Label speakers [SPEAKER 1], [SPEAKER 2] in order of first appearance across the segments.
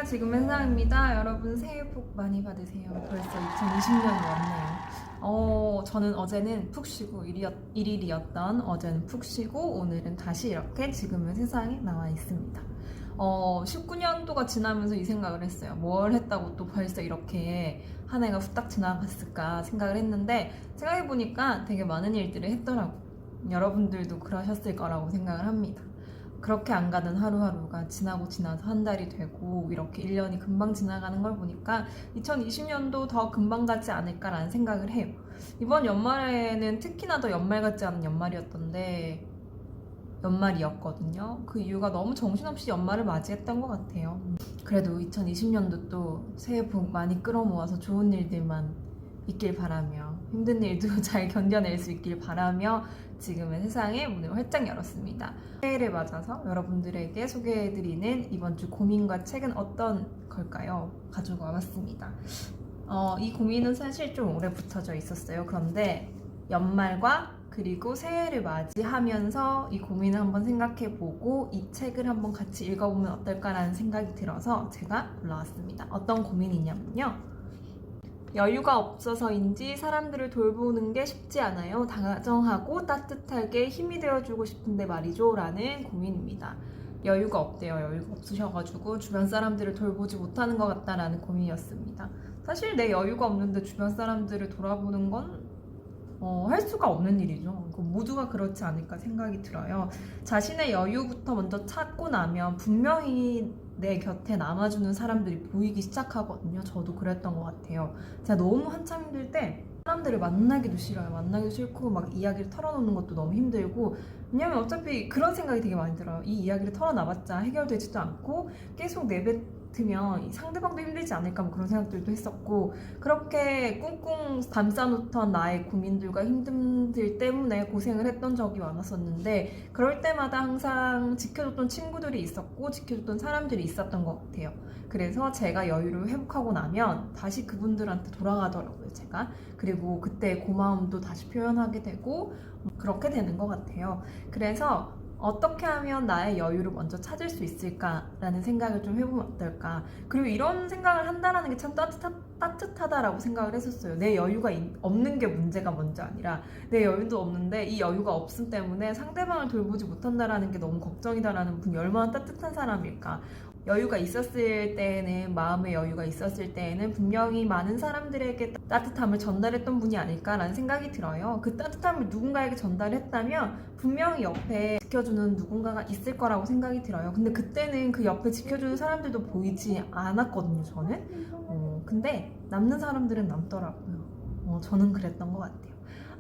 [SPEAKER 1] 지금의 세상입니다. 여러분 새해 복 많이 받으세요. 벌써 2020년이 왔네요. 저는 어제는 푹 쉬고 일일이었던 어제는 푹 쉬고 오늘은 다시 이렇게 지금의 세상에 나와 있습니다. 19년도가 지나면서 이 생각을 했어요. 뭘 했다고 또 벌써 이렇게 한 해가 후딱 지나갔을까 생각을 했는데 생각해보니까 되게 많은 일들을 했더라고요. 여러분들도 그러셨을 거라고 생각을 합니다. 그렇게 안 가는 하루하루가 지나고 지나서 한 달이 되고 이렇게 1년이 금방 지나가는 걸 보니까 2020년도 더 금방 가지 않을까라는 생각을 해요. 이번 연말에는 특히나 더 연말 같지 않은 연말이었거든요. 그 이유가 너무 정신없이 연말을 맞이했던 것 같아요. 그래도 2020년도 또 새해 복 많이 끌어모아서 좋은 일들만 있길 바라며 힘든 일도 잘 견뎌낼 수 있길 바라며 지금의 세상에 문을 활짝 열었습니다. 새해를 맞아서 여러분들에게 소개해드리는 이번 주 고민과 책은 어떤 걸까요? 가지고 와봤습니다. 이 고민은 사실 좀 오래 붙어져 있었어요. 그런데 연말과 그리고 새해를 맞이하면서 이 고민을 한번 생각해보고 이 책을 한번 같이 읽어보면 어떨까라는 생각이 들어서 제가 올라왔습니다. 어떤 고민이냐면요. 여유가 없어서인지 사람들을 돌보는 게 쉽지 않아요. 다정하고 따뜻하게 힘이 되어주고 싶은데 말이죠. 라는 고민입니다. 여유가 없대요. 여유가 없으셔가지고 주변 사람들을 돌보지 못하는 것 같다라는 고민이었습니다. 사실 내 여유가 없는데 주변 사람들을 돌아보는 건 할 수가 없는 일이죠. 모두가 그렇지 않을까 생각이 들어요. 자신의 여유부터 먼저 찾고 나면 분명히 내 곁에 남아주는 사람들이 보이기 시작하거든요. 저도 그랬던 것 같아요. 제가 너무 한참 힘들 때 사람들을 만나기도 싫어요. 만나기도 싫고 막 이야기를 털어놓는 것도 너무 힘들고, 왜냐면 어차피 그런 생각이 되게 많이 들어요. 이 이야기를 털어놔봤자 해결되지도 않고 계속 내뱉으면 상대방도 힘들지 않을까 뭐 그런 생각들도 했었고, 그렇게 꿍꿍 감싸놓던 나의 고민들과 힘듦들 때문에 고생을 했던 적이 많았었는데, 그럴 때마다 항상 지켜줬던 친구들이 있었고 지켜줬던 사람들이 있었던 것 같아요. 그래서 제가 여유를 회복하고 나면 다시 그분들한테 돌아가더라고요, 제가. 그리고 그때 고마움도 다시 표현하게 되고 그렇게 되는 것 같아요. 그래서 어떻게 하면 나의 여유를 먼저 찾을 수 있을까라는 생각을 좀 해보면 어떨까. 그리고 이런 생각을 한다는 게 참 따뜻하다라고 생각을 했었어요. 내 여유가 없는 게 문제가 먼저 아니라 내 여유도 없는데 이 여유가 없음 때문에 상대방을 돌보지 못한다라는 게 너무 걱정이다라는 분이 얼마나 따뜻한 사람일까. 여유가 있었을 때에는, 마음의 여유가 있었을 때에는 분명히 많은 사람들에게 따뜻함을 전달했던 분이 아닐까라는 생각이 들어요. 그 따뜻함을 누군가에게 전달했다면 분명히 옆에 지켜주는 누군가가 있을 거라고 생각이 들어요. 근데 그때는 그 옆에 지켜주는 사람들도 보이지 않았거든요, 저는. 근데 남는 사람들은 남더라고요. 저는 그랬던 것 같아요.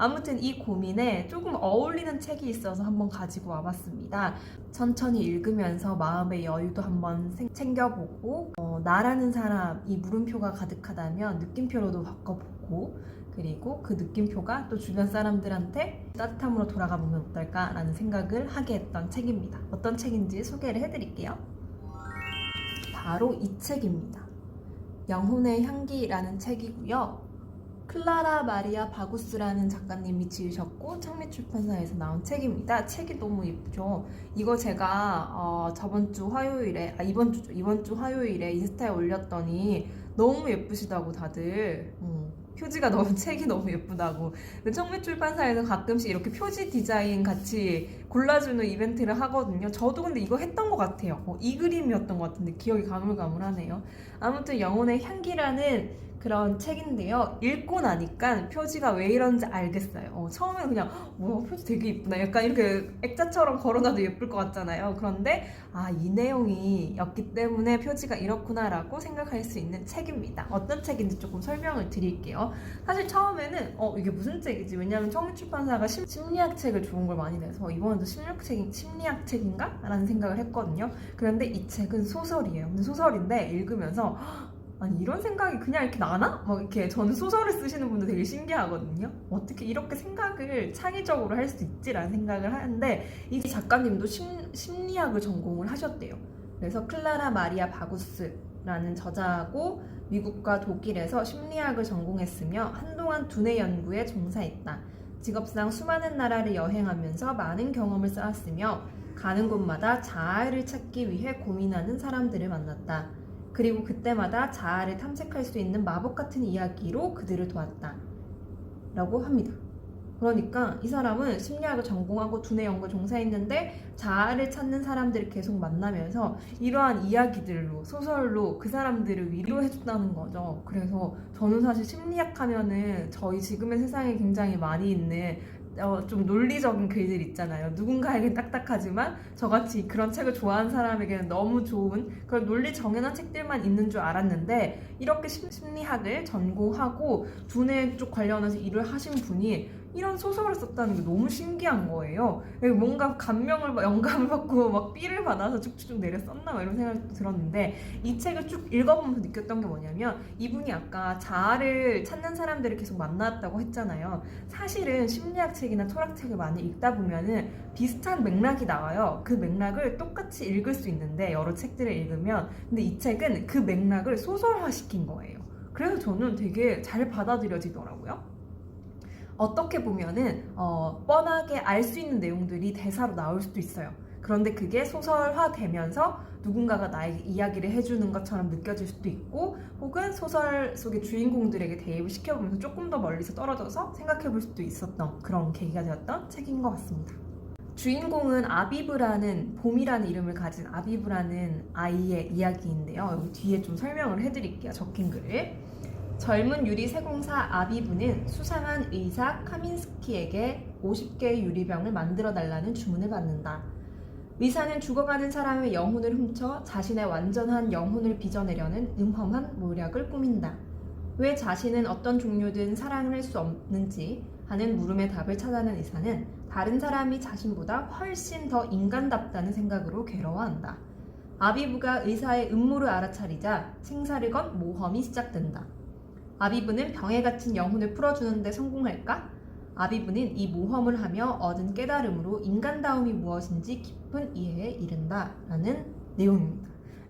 [SPEAKER 1] 아무튼 이 고민에 조금 어울리는 책이 있어서 한번 가지고 와봤습니다. 천천히 읽으면서 마음의 여유도 한번 챙겨보고, 나라는 사람이 물음표가 가득하다면 느낌표로도 바꿔보고, 그리고 그 느낌표가 또 주변 사람들한테 따뜻함으로 돌아가 보면 어떨까라는 생각을 하게 했던 책입니다. 어떤 책인지 소개를 해드릴게요. 바로 이 책입니다. 영혼의 향기라는 책이고요. 클라라 마리아 바구스라는 작가님이 지으셨고 창미출판사에서 나온 책입니다. 책이 너무 예쁘죠. 이거 제가 이번 주 화요일에 인스타에 올렸더니 너무 예쁘시다고 다들 표지가 너무 책이 너무 예쁘다고. 근데 청미출판사에서 가끔씩 이렇게 표지 디자인 같이 골라주는 이벤트를 하거든요. 저도 근데 이거 했던 것 같아요. 이 그림이었던 것 같은데 기억이 가물가물하네요. 아무튼 영혼의 향기라는 그런 책인데요. 읽고 나니까 표지가 왜 이런지 알겠어요. 처음에는 그냥 뭐야 표지 되게 예쁘다, 약간 이렇게 액자처럼 걸어놔도 예쁠 것 같잖아요. 그런데 이 내용이었기 때문에 표지가 이렇구나라고 생각할 수 있는 책입니다. 어떤 책인지 조금 설명을 드릴게요. 사실 처음에는 이게 무슨 책이지? 왜냐하면 청미출판사가 심리학 책을 좋은 걸 많이 내서 이번에도 심리학 책인가? 라는 생각을 했거든요. 그런데 이 책은 소설이에요. 근데 소설인데 읽으면서 아니 이런 생각이 그냥 이렇게 나나? 막 이렇게, 저는 소설을 쓰시는 분들 되게 신기하거든요. 어떻게 이렇게 생각을 창의적으로 할 수 있지라는 생각을 하는데, 이 작가님도 심리학을 전공을 하셨대요. 그래서 클라라 마리아 바구스라는 저자고 미국과 독일에서 심리학을 전공했으며 한동안 두뇌 연구에 종사했다. 직업상 수많은 나라를 여행하면서 많은 경험을 쌓았으며 가는 곳마다 자아를 찾기 위해 고민하는 사람들을 만났다. 그리고 그때마다 자아를 탐색할 수 있는 마법 같은 이야기로 그들을 도왔다 라고 합니다. 그러니까 이 사람은 심리학을 전공하고 두뇌 연구 종사했는데 자아를 찾는 사람들을 계속 만나면서 이러한 이야기들로 소설로 그 사람들을 위로해줬다는 거죠. 그래서 저는 사실 심리학 하면은 저희 지금의 세상에 굉장히 많이 있는 좀 논리적인 글들 있잖아요. 누군가에겐 딱딱하지만 저같이 그런 책을 좋아하는 사람에게는 너무 좋은 그런 논리 정연한 책들만 있는 줄 알았는데 이렇게 심리학을 전공하고 두뇌 쪽 관련해서 일을 하신 분이 이런 소설을 썼다는 게 너무 신기한 거예요. 뭔가 영감을 받고 막 삐를 받아서 쭉쭉 내려 썼나 막 이런 생각이 들었는데 이 책을 쭉 읽어보면서 느꼈던 게 뭐냐면 이분이 아까 자아를 찾는 사람들을 계속 만났다고 했잖아요. 사실은 심리학 책이나 철학 책을 많이 읽다 보면은 비슷한 맥락이 나와요. 그 맥락을 똑같이 읽을 수 있는데 여러 책들을 읽으면 근데 이 책은 그 맥락을 소설화시킨 거예요. 그래서 저는 되게 잘 받아들여지더라고요. 어떻게 보면은 뻔하게 알 수 있는 내용들이 대사로 나올 수도 있어요. 그런데 그게 소설화되면서 누군가가 나에게 이야기를 해주는 것처럼 느껴질 수도 있고 혹은 소설 속의 주인공들에게 대입을 시켜보면서 조금 더 멀리서 떨어져서 생각해볼 수도 있었던 그런 계기가 되었던 책인 것 같습니다. 주인공은 아비브라는 봄이라는 이름을 가진 아비브라는 아이의 이야기인데요. 여기 뒤에 좀 설명을 해드릴게요. 적힌 글을. 젊은 유리 세공사 아비브는 수상한 의사 카민스키에게 50개의 유리병을 만들어 달라는 주문을 받는다. 의사는 죽어가는 사람의 영혼을 훔쳐 자신의 완전한 영혼을 빚어내려는 음험한 모략을 꾸민다. 왜 자신은 어떤 종류든 사랑을 할 수 없는지 하는 물음의 답을 찾아낸 의사는 다른 사람이 자신보다 훨씬 더 인간답다는 생각으로 괴로워한다. 아비브가 의사의 음모를 알아차리자 생사를 건 모험이 시작된다. 아비브는 병에 갇힌 영혼을 풀어주는데 성공할까? 아비브는 이 모험을 하며 얻은 깨달음으로 인간다움이 무엇인지 깊은 이해에 이른다 라는 내용입니다.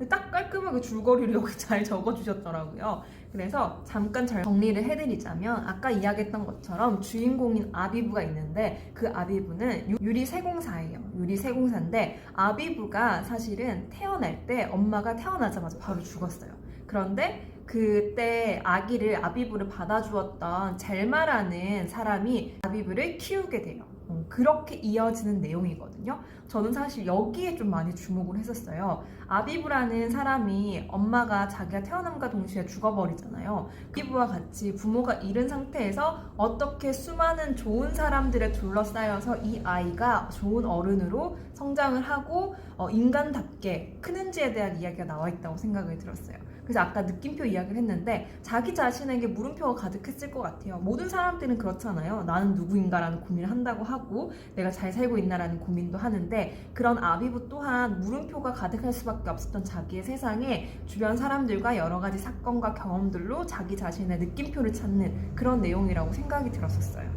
[SPEAKER 1] 딱 깔끔하게 줄거리를 여기 잘 적어주셨더라고요. 그래서 잠깐 정리를 해드리자면 아까 이야기했던 것처럼 주인공인 아비브가 있는데 그 아비브는 유리세공사예요. 유리세공사인데 아비브가 사실은 태어날 때 엄마가 태어나자마자 바로 죽었어요. 그런데 그때 아비브를 받아주었던 젤마라는 사람이 아비브를 키우게 돼요. 그렇게 이어지는 내용이거든요. 저는 사실 여기에 좀 많이 주목을 했었어요. 아비브라는 사람이 엄마가 자기가 태어남과 동시에 죽어버리잖아요. 아비브와 같이 부모가 잃은 상태에서 어떻게 수많은 좋은 사람들에 둘러싸여서 이 아이가 좋은 어른으로 성장을 하고 인간답게 크는지에 대한 이야기가 나와 있다고 생각을 들었어요. 그래서 아까 느낌표 이야기를 했는데 자기 자신에게 물음표가 가득했을 것 같아요. 모든 사람들은 그렇잖아요. 나는 누구인가라는 고민을 한다고 하고 내가 잘 살고 있나라는 고민도 하는데 그런 아비브 또한 물음표가 가득할 수밖에 없었던 자기의 세상에 주변 사람들과 여러 가지 사건과 경험들로 자기 자신의 느낌표를 찾는 그런 내용이라고 생각이 들었었어요.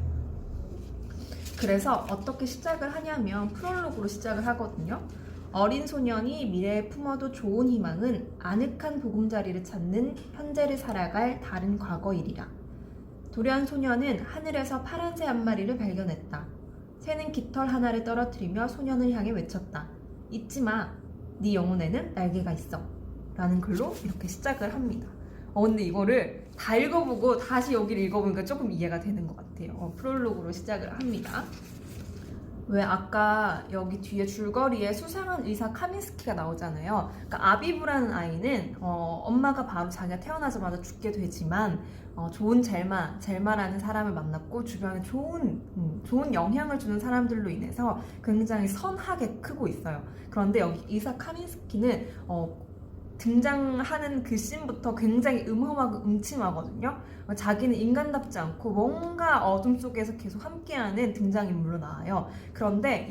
[SPEAKER 1] 그래서 어떻게 시작을 하냐면 프롤로그로 시작을 하거든요. 어린 소년이 미래에 품어도 좋은 희망은 아늑한 보금자리를 찾는 현재를 살아갈 다른 과거이리라. 도련 소년은 하늘에서 파란 새 한 마리를 발견했다. 새는 깃털 하나를 떨어뜨리며 소년을 향해 외쳤다. 잊지 마, 네 영혼에는 날개가 있어. 라는 글로 이렇게 시작을 합니다. 근데 이거를 다 읽어보고 다시 여기를 읽어보니까 조금 이해가 되는 것 같아요. 프롤로그로 시작을 합니다. 왜 아까 여기 뒤에 줄거리에 수상한 의사 카민스키가 나오잖아요. 그러니까 아비브라는 아이는 엄마가 바로 자기가 태어나자마자 죽게 되지만 좋은 젤마라는 사람을 만났고 주변에 좋은 영향을 주는 사람들로 인해서 굉장히 선하게 크고 있어요. 그런데 여기 의사 카민스키는 등장하는 그 씬부터 굉장히 음험하고 음침하거든요. 자기는 인간답지 않고 뭔가 어둠 속에서 계속 함께하는 등장인물로 나와요. 그런데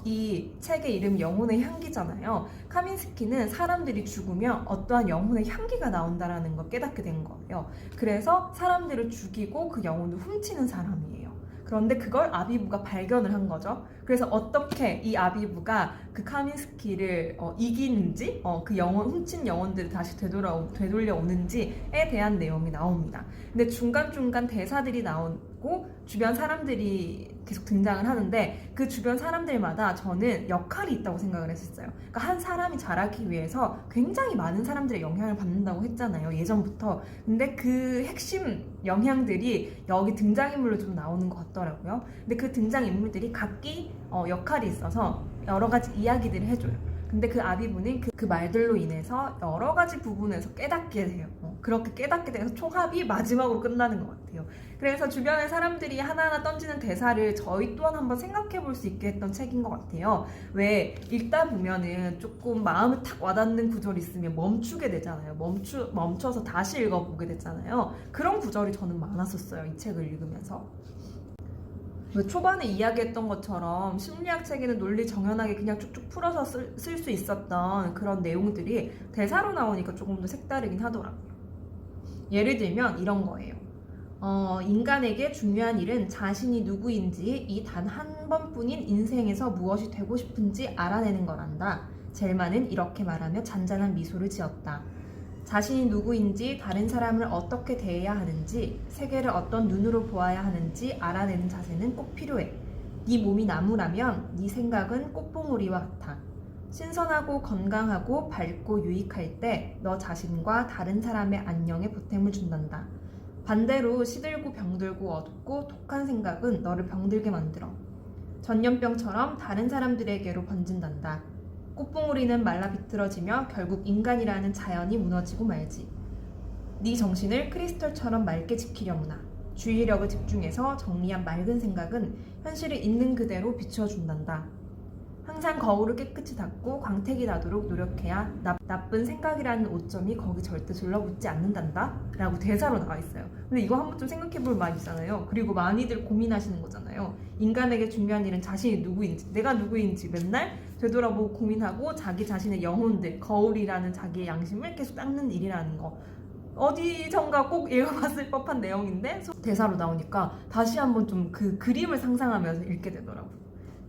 [SPEAKER 1] 이 책의 이름이 영혼의 향기잖아요. 카민스키는 사람들이 죽으면 어떠한 영혼의 향기가 나온다는 걸 깨닫게 된 거예요. 그래서 사람들을 죽이고 그 영혼을 훔치는 사람이에요. 그런데 그걸 아비브가 발견을 한 거죠. 그래서 어떻게 이 아비브가 그 카민스키를 이기는지 그 훔친 영혼들을 다시 되돌려오는지에 대한 내용이 나옵니다. 근데 중간중간 대사들이 나오고 주변 사람들이 계속 등장을 하는데 그 주변 사람들마다 저는 역할이 있다고 생각을 했었어요. 그러니까 한 사람이 자라기 위해서 굉장히 많은 사람들의 영향을 받는다고 했잖아요, 예전부터. 근데 그 핵심 영향들이 여기 등장인물로 좀 나오는 것 같더라고요. 근데 그 등장인물들이 각기 역할이 있어서 여러 가지 이야기들을 해줘요. 근데 그 아비부는 그 말들로 인해서 여러 가지 부분에서 깨닫게 돼요. 그렇게 깨닫게 돼서 총합이 마지막으로 끝나는 것 같아요. 그래서 주변의 사람들이 하나하나 던지는 대사를 저희 또한 한번 생각해 볼 수 있게 했던 책인 것 같아요. 왜 읽다 보면은 조금 마음에 탁 와닿는 구절이 있으면 멈추게 되잖아요. 멈춰서 다시 읽어보게 되잖아요. 그런 구절이 저는 많았었어요, 이 책을 읽으면서. 초반에 이야기했던 것처럼 심리학 책에는 논리 정연하게 그냥 쭉쭉 풀어서 쓸 수 있었던 그런 내용들이 대사로 나오니까 조금 더 색다르긴 하더라고요. 예를 들면 이런 거예요. 인간에게 중요한 일은 자신이 누구인지 이 단 한 번뿐인 인생에서 무엇이 되고 싶은지 알아내는 거란다. 젤만은 이렇게 말하며 잔잔한 미소를 지었다. 자신이 누구인지, 다른 사람을 어떻게 대해야 하는지, 세계를 어떤 눈으로 보아야 하는지 알아내는 자세는 꼭 필요해. 네 몸이 나무라면 네 생각은 꽃봉오리와 같아. 신선하고 건강하고 밝고 유익할 때 너 자신과 다른 사람의 안녕에 보탬을 준단다. 반대로 시들고 병들고 어둡고 독한 생각은 너를 병들게 만들어. 전염병처럼 다른 사람들에게로 번진단다. 꽃봉오리는 말라 비틀어지며 결국 인간이라는 자연이 무너지고 말지. 네 정신을 크리스털처럼 맑게 지키려무나. 주의력을 집중해서 정리한 맑은 생각은 현실을 있는 그대로 비추어준단다. 항상 거울을 깨끗이 닦고 광택이 나도록 노력해야 나쁜 생각이라는 오점이 거기 절대 둘러붙지 않는단다 라고 대사로 나와 있어요. 근데 이거 한번 좀 생각해볼 만이잖아요. 그리고 많이들 고민하시는 거잖아요. 인간에게 중요한 일은 자신이 누구인지, 내가 누구인지 맨날 되돌아보고 고민하고 자기 자신의 영혼들, 거울이라는 자기의 양심을 계속 닦는 일이라는 거. 어디선가 꼭 읽어봤을 법한 내용인데 대사로 나오니까 다시 한번 좀 그 그림을 상상하면서 읽게 되더라고요.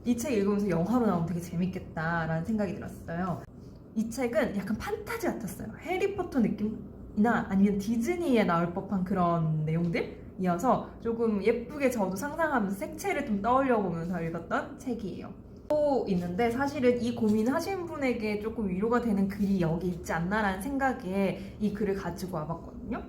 [SPEAKER 1] 이 책 읽으면서 영화로 나오면 되게 재밌겠다라는 생각이 들었어요. 이 책은 약간 판타지 같았어요. 해리포터 느낌이나 아니면 디즈니에 나올 법한 그런 내용들이어서 조금 예쁘게 저도 상상하면서 색채를 좀 떠올려 보면서 읽었던 책이에요. 또 있는데 사실은 이 고민하신 분에게 조금 위로가 되는 글이 여기 있지 않나라는 생각에 이 글을 가지고 와봤거든요.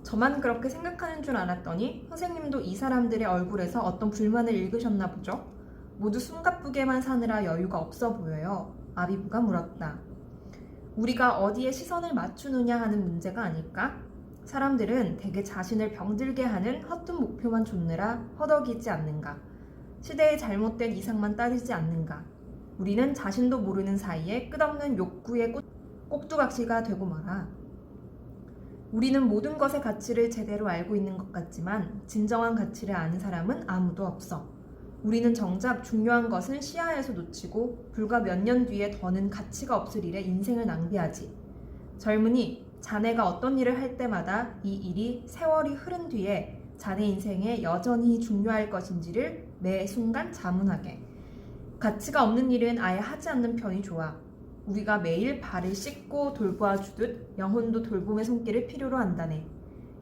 [SPEAKER 1] 저만 그렇게 생각하는 줄 알았더니 선생님도 이 사람들의 얼굴에서 어떤 불만을 읽으셨나 보죠? 모두 숨가쁘게만 사느라 여유가 없어 보여요. 아비부가 물었다. 우리가 어디에 시선을 맞추느냐 하는 문제가 아닐까? 사람들은 대개 자신을 병들게 하는 헛된 목표만 좇느라 허덕이지 않는가? 시대의 잘못된 이상만 따지지 않는가? 우리는 자신도 모르는 사이에 끝없는 욕구의 꼭두각시가 되고 말아. 우리는 모든 것의 가치를 제대로 알고 있는 것 같지만 진정한 가치를 아는 사람은 아무도 없어. 우리는 정작 중요한 것은 시야에서 놓치고 불과 몇 년 뒤에 더는 가치가 없을 일에 인생을 낭비하지. 젊은이, 자네가 어떤 일을 할 때마다 이 일이 세월이 흐른 뒤에 자네 인생에 여전히 중요할 것인지를 매 순간 자문하게. 가치가 없는 일은 아예 하지 않는 편이 좋아. 우리가 매일 발을 씻고 돌보아주듯 영혼도 돌봄의 손길을 필요로 한다네.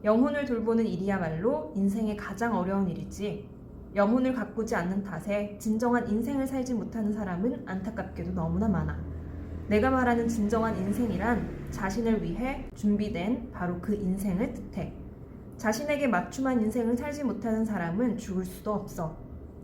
[SPEAKER 1] 영혼을 돌보는 일이야말로 인생의 가장 어려운 일이지. 영혼을 가꾸지 않는 탓에 진정한 인생을 살지 못하는 사람은 안타깝게도 너무나 많아. 내가 말하는 진정한 인생이란 자신을 위해 준비된 바로 그 인생을 뜻해. 자신에게 맞춤한 인생을 살지 못하는 사람은 죽을 수도 없어.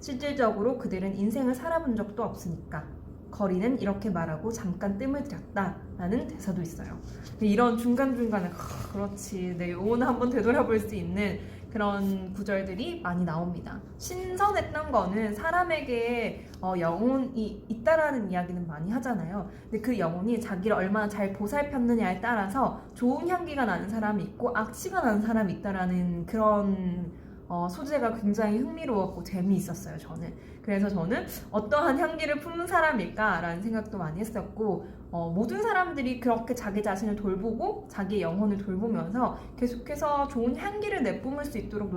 [SPEAKER 1] 실질적으로 그들은 인생을 살아본 적도 없으니까. 거리는 이렇게 말하고 잠깐 뜸을 들였다 라는 대사도 있어요. 이런 중간중간에 그렇지, 내 영혼을 한번 되돌아볼 수 있는 그런 구절들이 많이 나옵니다. 신선했던 거는 사람에게 영혼이 있다라는 이야기는 많이 하잖아요. 근데 그 영혼이 자기를 얼마나 잘 보살폈느냐에 따라서 좋은 향기가 나는 사람이 있고 악취가 나는 사람이 있다라는 그런 소재가 굉장히 흥미로웠고 재미있었어요, 저는. 그래서 저는 어떠한 향기를 품는 사람일까라는 생각도 많이 했었고 모든 사람들이 그렇게 자기 자신을 돌보고 자기의 영혼을 돌보면서 계속해서 좋은 향기를 내뿜을 수 있도록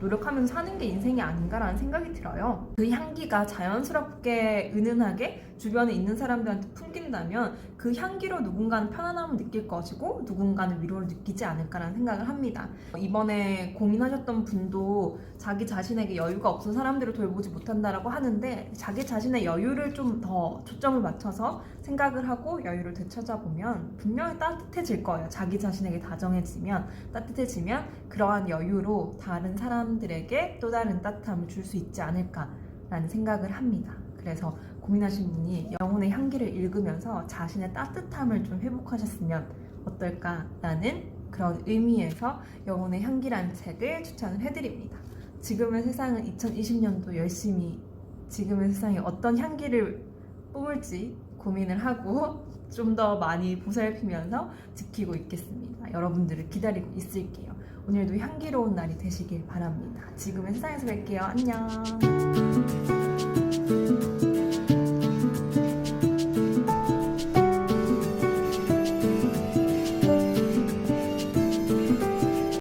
[SPEAKER 1] 노력하면서 사는 게 인생이 아닌가라는 생각이 들어요. 그 향기가 자연스럽게 은은하게 주변에 있는 사람들한테 풍긴다면 그 향기로 누군가는 편안함을 느낄 것이고 누군가는 위로를 느끼지 않을까라는 생각을 합니다. 이번에 고민하셨던 분도 자기 자신에게 여유가 없어 사람들을 돌보지 못한다라고 하는데 자기 자신의 여유를 좀 더 초점을 맞춰서 생각을 하고 여유를 되찾아보면 분명히 따뜻해질 거예요. 자기 자신에게 다정해지면, 따뜻해지면 그러한 여유로 다른 사람들에게 또 다른 따뜻함을 줄 수 있지 않을까라는 생각을 합니다. 그래서 고민하신 분이 영혼의 향기를 읽으면서 자신의 따뜻함을 좀 회복하셨으면 어떨까라는 그런 의미에서 영혼의 향기라는 책을 추천을 해드립니다. 지금의 세상은 2020년도 열심히 지금의 세상에 어떤 향기를 뿜을지 고민을 하고 좀 더 많이 보살피면서 지키고 있겠습니다. 여러분들을 기다리고 있을게요. 오늘도 향기로운 날이 되시길 바랍니다. 지금의 세상에서 뵐게요. 안녕.